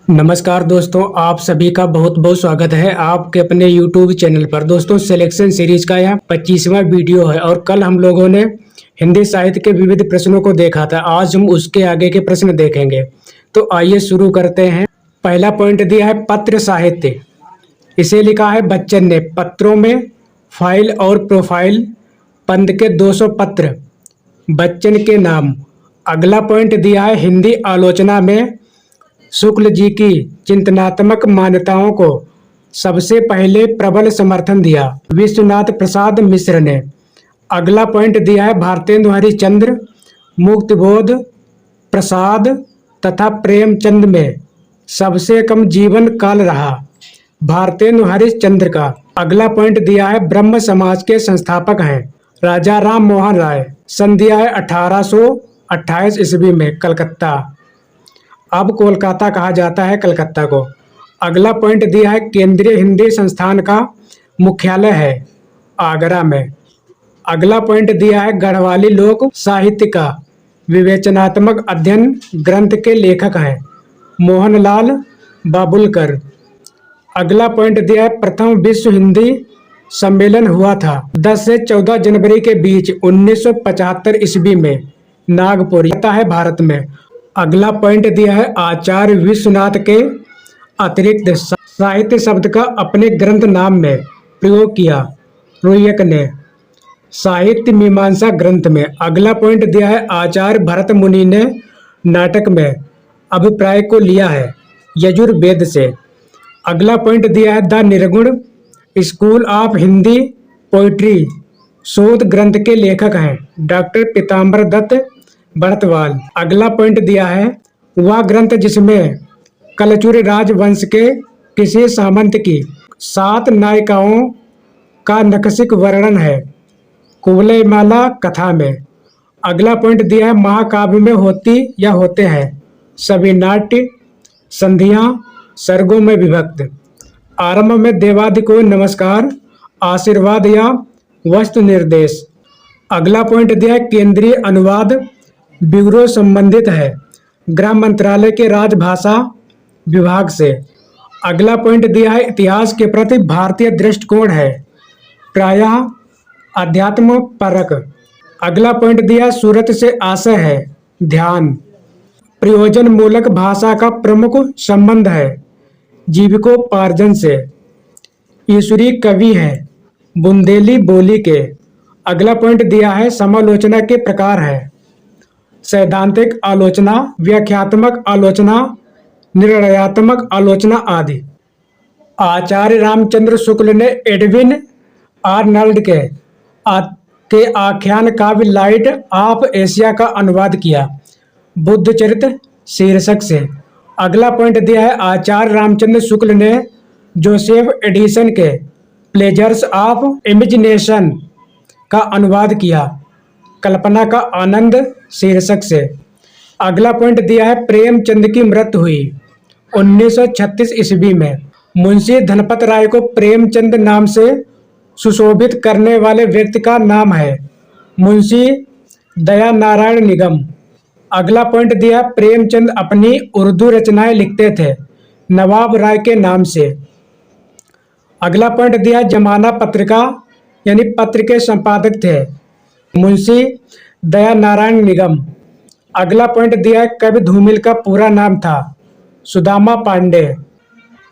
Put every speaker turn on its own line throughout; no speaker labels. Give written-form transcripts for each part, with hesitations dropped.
नमस्कार दोस्तों, आप सभी का बहुत बहुत स्वागत है आपके अपने YouTube चैनल पर। दोस्तों, सिलेक्शन सीरीज का यह 25वां वीडियो है और कल हम लोगों ने हिंदी साहित्य के विविध प्रश्नों को देखा था। आज हम उसके आगे के प्रश्न देखेंगे। तो आइए शुरू करते हैं। पहला पॉइंट दिया है पत्र साहित्य। इसे लिखा है बच्चन ने। पत्रों में फाइल और प्रोफाइल, पंत के 200 पत्र, बच्चन के नाम। अगला पॉइंट दिया है हिंदी आलोचना में शुक्ल जी की चिंतनात्मक मान्यताओं को सबसे पहले प्रबल समर्थन दिया विश्वनाथ प्रसाद मिश्र ने। अगला पॉइंट दिया है भारतेंदु हरिश्चंद्र, मुक्तिबोध प्रसाद तथा प्रेमचंद में सबसे कम जीवन काल रहा भारतेंदु हरिश्चंद्र का। अगला पॉइंट दिया है ब्रह्म समाज के संस्थापक हैं राजा राम मोहन राय। सन दिया है 1828 ईस्वी में, कलकत्ता। अब कोलकाता कहा जाता है कलकत्ता को। अगला पॉइंट दिया है केंद्रीय हिंदी संस्थान का मुख्यालय है आगरा में। अगला पॉइंट दिया है गढ़वाली लोक साहित्य का विवेचनात्मक अध्ययन ग्रंथ के लेखक हैं मोहनलाल बाबुलकर। अगला पॉइंट दिया है प्रथम विश्व हिंदी सम्मेलन हुआ था 10 से 14 जनवरी के बीच 1975 ईस्वी में नागपुर है भारत में। अगला पॉइंट दिया है आचार्य विश्वनाथ के अतिरिक्त साहित्य शब्द का अपने ग्रंथ नाम में प्रयोग किया रुयक ने साहित्य मीमांसा ग्रंथ में। अगला पॉइंट दिया है आचार्य भरत मुनि ने नाटक में अभिप्राय को लिया है यजुर्वेद से। अगला पॉइंट दिया है द निर्गुण स्कूल ऑफ हिंदी पोइट्री शोध ग्रंथ के लेखक हैं डॉक्टर पीताम्बर दत्त बड़तवाल। अगला पॉइंट दिया है वह ग्रंथ जिसमें कलचुर राजवंश के किसी सामंत की 7 नायिकाओं का नखशिक वर्णन है कुवलयमाला कथा में। अगला पॉइंट दिया है महाकाव्य में होती या होते हैं सभी नाट्य संधियां सर्गों में विभक्त। आरंभ में देवादि को नमस्कार, आशीर्वाद या वस्तु निर्देश। अगला पॉइंट दिया है केंद्रीय अनुवाद ब्यूरो संबंधित है गृह मंत्रालय के राजभाषा विभाग से। अगला पॉइंट दिया है इतिहास के प्रति भारतीय दृष्टिकोण है प्रायः अध्यात्म परक। अगला पॉइंट दिया सूरत से आशय है ध्यान। प्रयोजन मूलक भाषा का प्रमुख संबंध है जीविकोपार्जन से। ईश्वरी कवि है बुंदेली बोली के। अगला पॉइंट दिया है समालोचना के प्रकार है सैद्धांतिक आलोचना, व्याख्यात्मक आलोचना, निर्णयात्मक आलोचना आदि। आचार्य रामचंद्र शुक्ल ने एडविन आर्नल्ड के आख्यान काव्य लाइट ऑफ एशिया का अनुवाद किया बुद्ध चरित्र शीर्षक से। अगला पॉइंट दिया है आचार्य रामचंद्र शुक्ल ने जोसेफ एडिसन के प्लेजर्स ऑफ इमेजिनेशन का अनुवाद किया कल्पना का आनंद शीर्षक से। अगला पॉइंट दिया है प्रेमचंद की मृत्यु हुई 1936 ईस्वी में। मुंशी धनपत राय को प्रेमचंद नाम से सुशोभित करने वाले व्यक्ति का नाम है मुंशी दया नारायण निगम। अगला पॉइंट दिया प्रेमचंद अपनी उर्दू रचनाएं लिखते थे नवाब राय के नाम से। अगला पॉइंट दिया जमाना पत्रिका यानी पत्र के संपादक थे मुंशी दया नारायण निगम। अगला पॉइंट दिया है कवि धूमिल का पूरा नाम था सुदामा पांडे।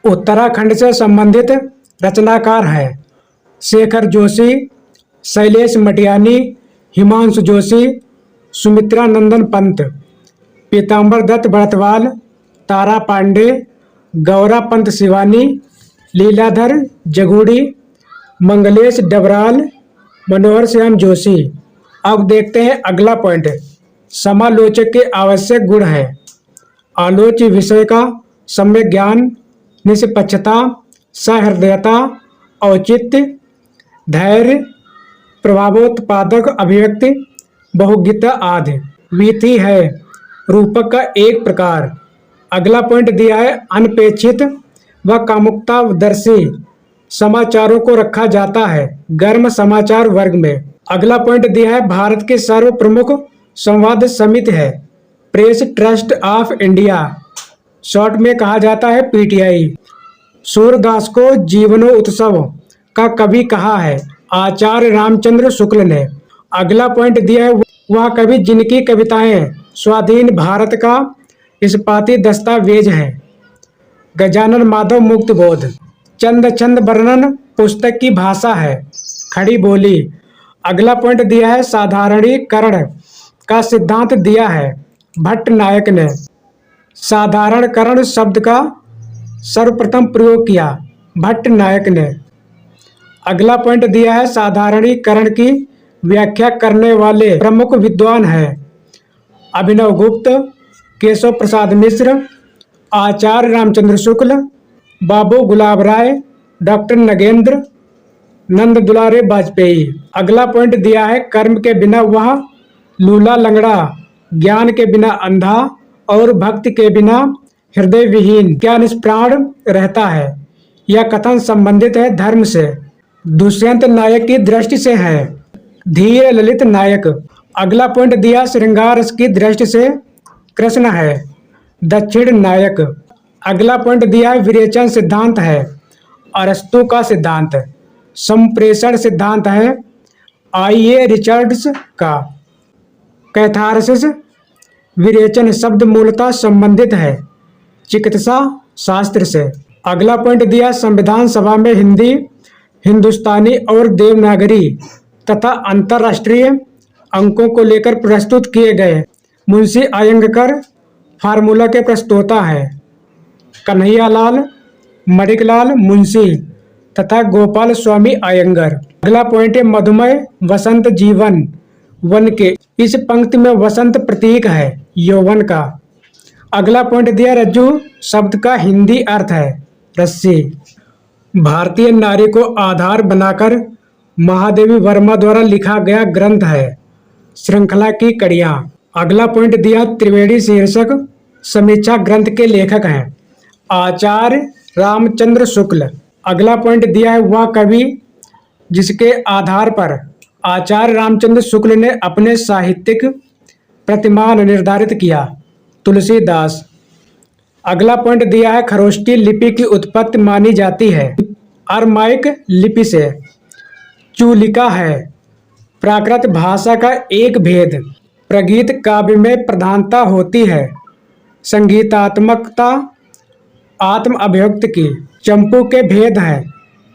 उत्तराखंड से संबंधित रचनाकार हैं शेखर जोशी, शैलेश मटियानी, हिमांशु जोशी, सुमित्रा नंदन पंत, पीताम्बर दत्त बड़तवाल, तारा पांडे, गौरा पंत शिवानी, लीलाधर जगूड़ी, मंगलेश डबराल, मनोहर श्याम जोशी। अब देखते हैं अगला पॉइंट समालोचक के आवश्यक गुण हैं आलोच्य विषय का सम्यक ज्ञान, निष्पक्षता, सहृदयता, औचित्य, धैर्य, प्रभावोत्पादक अभिव्यक्ति, बहुज्ञता आदि। वीथी है रूपक का एक प्रकार। अगला पॉइंट दिया है अनपेक्षित व कामुकतादर्शी समाचारों को रखा जाता है गर्म समाचार वर्ग में। अगला पॉइंट दिया है भारत के सर्व प्रमुख संवाद समिति है press trust of India short में कहा जाता है पीटीआई। सूरदास को जीवनो उत्सव का कवि कहा है आचार्य रामचंद्र शुक्ल ने। अगला पॉइंट दिया है वह कवि जिनकी कविताएं स्वाधीन भारत का इस्पाती दस्तावेज हैं। गजानन माधव मुक्तबोध। चंद छंद वर्णन पुस्तक की भाषा है खड़ी बोली। अगला पॉइंट दिया है साधारणीकरण का सिद्धांत दिया है भट्ट नायक ने। साधारणकरण शब्द का सर्वप्रथम प्रयोग किया भट्ट नायक ने। अगला पॉइंट दिया है साधारणीकरण की व्याख्या करने वाले प्रमुख विद्वान हैं अभिनव गुप्त, केशव प्रसाद मिश्र, आचार्य रामचंद्र शुक्ल, बाबू गुलाब राय, डॉक्टर नगेंद्र, नंद दुलारे वाजपेयी। अगला पॉइंट दिया है कर्म के बिना वह लूला लंगड़ा, ज्ञान के बिना अंधा और भक्ति के बिना हृदय विहीन क्या निष्प्राण रहता है। यह कथन संबंधित है धर्म से। दुष्यंत नायक की दृष्टि से है धीर ललित नायक। अगला पॉइंट दिया श्रृंगार रस की दृष्टि से कृष्ण है दक्षिण नायक। अगला पॉइंट दिया है विरेचन सिद्धांत है अरस्तु का सिद्धांत। संप्रेषण सिद्धांत है आईए रिचर्ड्स का। कैथारसिस विरेचन शब्द मूलतः संबंधित है चिकित्सा शास्त्र से। अगला पॉइंट दिया संविधान सभा में हिंदी, हिंदुस्तानी और देवनागरी तथा अंतर्राष्ट्रीय अंकों को लेकर प्रस्तुत किए गए मुंशी अयंगकर फार्मूला के प्रस्तोता है। कन्हैयालाल, मणिकलाल मुंशी तथा गोपाल स्वामी अयंगर। अगला पॉइंट है मधुमेह वसंत जीवन वन के। इस पंक्ति में वसंत प्रतीक है यौवन का। अगला पॉइंट दिया रज्जु शब्द का हिंदी अर्थ है रस्सी। भारतीय नारी को आधार बनाकर महादेवी वर्मा द्वारा लिखा गया ग्रंथ है श्रृंखला की कड़ियाँ। अगला पॉइंट दिया त्रिवेणी शीर्षक समीक्षा ग्रंथ के लेखक हैं आचार्य रामचंद्र शुक्ल। अगला पॉइंट दिया है वह कवि जिसके आधार पर आचार्य रामचंद्र शुक्ल ने अपने साहित्यिक प्रतिमान निर्धारित किया तुलसीदास। अगला पॉइंट दिया है खरोष्टी लिपि की उत्पत्ति मानी जाती है अरमाइक लिपि से। चूलिका है प्राकृत भाषा का एक भेद। प्रगीत काव्य में प्रधानता होती है संगीतात्मकता आत्म अभिव्यक्ति की। चंपू के भेद हैं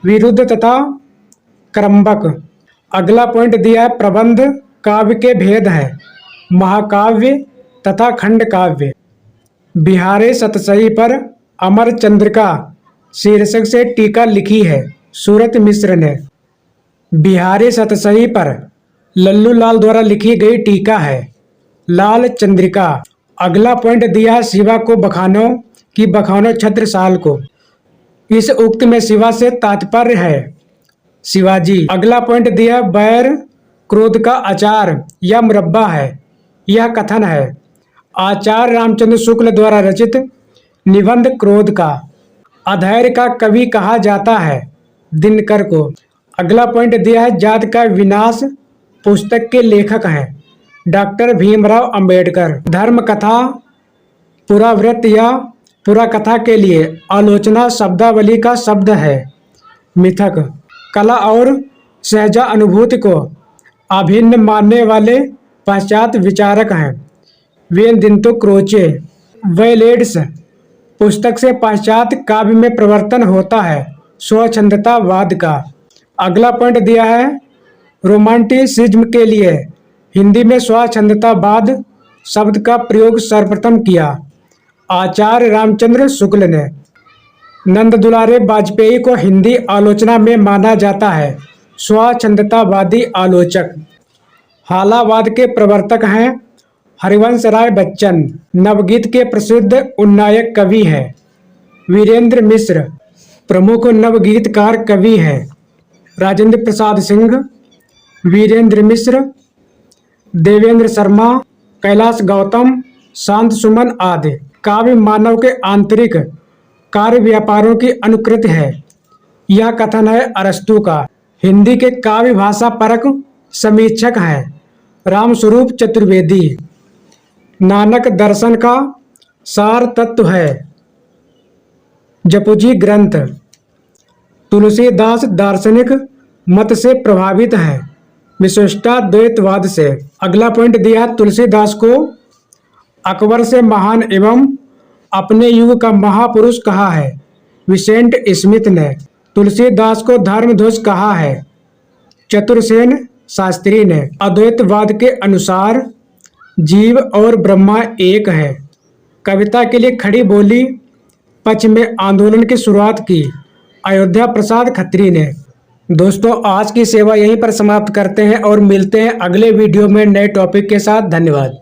विरुद्ध तथा क्रमबक। अगला पॉइंट दिया है प्रबंध काव्य के भेद हैं महाकाव्य तथा खंड काव्य। बिहारे सतसई पर अमर चंद्रिका शीर्षक से टीका लिखी है सूरत मिश्र ने। बिहारे सतसई पर लल्लू लाल द्वारा लिखी गई टीका है लाल चंद्रिका। अगला पॉइंट दिया शिवा को बखानो कि बखानो छत्रसाल को। इस उक्त में शिवा से तात्पर्य है शिवाजी। अगला पॉइंट दिया बैर क्रोध का अचार या मुरब्बा है। यह कथन है आचार्य रामचंद्र शुक्ल द्वारा रचित निबंध क्रोध का। अधैर्य का कवि कहा जाता है दिनकर को। अगला पॉइंट दिया है जात का विनाश पुस्तक के लेखक हैं डॉक्टर भीमराव अंबेडकर। धर्म कथा पुराव्रत या पुरा कथा के लिए आलोचना शब्दावली का शब्द है मिथक। कला और सहजा अनुभूति को अभिन्न मानने वाले पाश्चात्य विचारक हैं वेनदिंतो क्रोचे। वैलेड्स पुस्तक से पाश्चात्य काव्य में प्रवर्तन होता है स्वच्छंदतावाद का। अगला पॉइंट दिया है रोमांटिसिज्म के लिए हिंदी में स्वच्छंदतावाद शब्द का प्रयोग सर्वप्रथम किया आचार्य रामचंद्र शुक्ल ने। नंद दुलारे वाजपेयी को हिंदी आलोचना में माना जाता है स्वच्छंदतावादी आलोचक। हालावाद के प्रवर्तक हैं हरिवंश राय बच्चन। नवगीत के प्रसिद्ध उन्नायक कवि हैं वीरेंद्र मिश्र। प्रमुख नवगीतकार कवि हैं राजेंद्र प्रसाद सिंह, वीरेंद्र मिश्र, देवेंद्र शर्मा, कैलाश गौतम, शांत सुमन आदि। काव्य मानव के आंतरिक कार्य व्यापारों की अनुकृति है। यह कथन है अरस्तु का। हिंदी के काव्य भाषा परक समीक्षक हैं रामस्वरूप चतुर्वेदी। नानक दर्शन का सार तत्व है जपुजी ग्रंथ। तुलसीदास दार्शनिक मत से प्रभावित है, विशिष्टाद्वैतवाद से। अगला पॉइंट दिया, तुलसीदास को अकबर से महान एवं अपने युग का महापुरुष कहा है, विसेंट स्मिथ ने। तुलसीदास को धर्मध्वज कहा है, चतुरसेन शास्त्री ने। अद्वैतवाद के अनुसार जीव और ब्रह्मा एक है। कविता के लिए खड़ी बोली पक्ष में आंदोलन की शुरुआत की, अयोध्या प्रसाद खत्री ने। दोस्तों, आज की सेवा यहीं पर समाप्त करते हैं और मिलते हैं अगले वीडियो में नए टॉपिक के साथ। धन्यवाद।